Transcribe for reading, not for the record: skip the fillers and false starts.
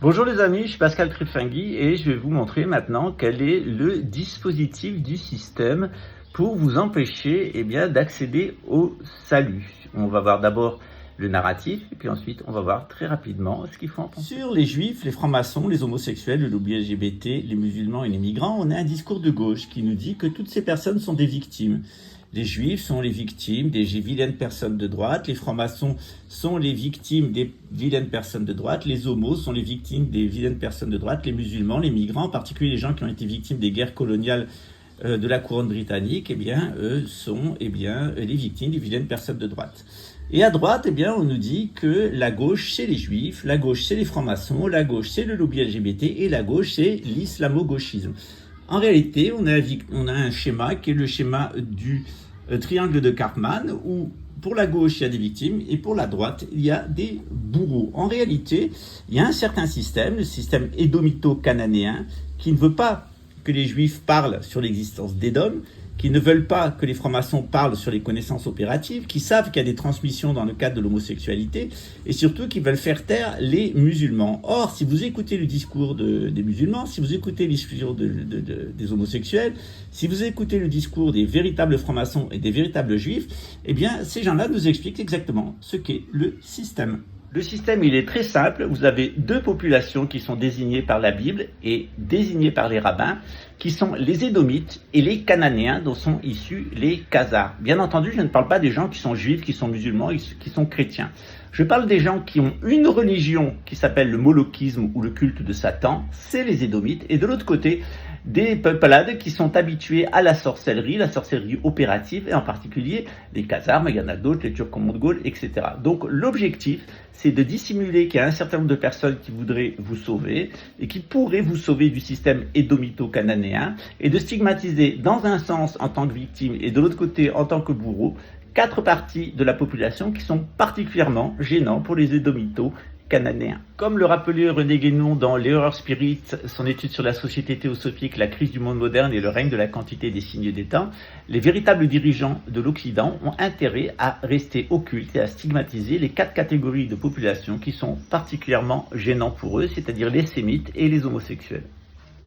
Bonjour les amis, je suis Pascal Trifingui et je vais vous montrer maintenant quel est le dispositif du système pour vous empêcher d'accéder au salut. On va voir d'abord le narratif et puis ensuite on va voir très rapidement ce qu'il faut en penser. Sur les juifs, les francs-maçons, les homosexuels, le lobby LGBT, les musulmans et les migrants, on a un discours de gauche qui nous dit que toutes ces personnes sont des victimes. Les juifs sont les victimes des vilaines personnes de droite, les francs-maçons sont les victimes des vilaines personnes de droite, les homos sont les victimes des vilaines personnes de droite, les musulmans, les migrants, en particulier les gens qui ont été victimes des guerres coloniales de la couronne britannique, eux sont les victimes des vilaines personnes de droite. Et à droite, on nous dit que la gauche, c'est les juifs, la gauche, c'est les francs-maçons, la gauche, c'est le lobby LGBT et la gauche, c'est l'islamo-gauchisme. En réalité, on a un schéma qui est le schéma du triangle de Karpman, où pour la gauche, il y a des victimes et pour la droite, il y a des bourreaux. En réalité, il y a un certain système, le système édomito-cananéen, qui ne veut pas que les juifs parlent sur l'existence d'Édom, qui ne veulent pas que les francs-maçons parlent sur les connaissances opératives, qui savent qu'il y a des transmissions dans le cadre de l'homosexualité, et surtout qui veulent faire taire les musulmans. Or, si vous écoutez le discours des musulmans, si vous écoutez les discours des homosexuels, si vous écoutez le discours des véritables francs-maçons et des véritables juifs, ces gens-là nous expliquent exactement ce qu'est le système. Le système, il est très simple. Vous avez deux populations qui sont désignées par la Bible et désignées par les rabbins, qui sont les Édomites et les Cananéens, dont sont issus les Khazars. Bien entendu, je ne parle pas des gens qui sont juifs, qui sont musulmans, qui sont chrétiens. Je parle des gens qui ont une religion qui s'appelle le molokisme ou le culte de Satan, c'est les Édomites. Et de l'autre côté, des peuplades qui sont habitués à la sorcellerie opérative, et en particulier les Khazars, mais il y en a d'autres, les Turco-mongols, etc. Donc l'objectif, c'est de dissimuler qu'il y a un certain nombre de personnes qui voudraient vous sauver, et qui pourraient vous sauver du système édomito-cananéen, et de stigmatiser dans un sens en tant que victime, et de l'autre côté en tant que bourreau, 4 parties de la population qui sont particulièrement gênants pour les édomitos cananéens. Comme le rappelait René Guénon dans l'Erreur Spirit, son étude sur la société théosophique, la crise du monde moderne et le règne de la quantité des signes des temps, les véritables dirigeants de l'Occident ont intérêt à rester occultes et à stigmatiser les 4 catégories de population qui sont particulièrement gênants pour eux, c'est-à-dire les sémites et les homosexuels.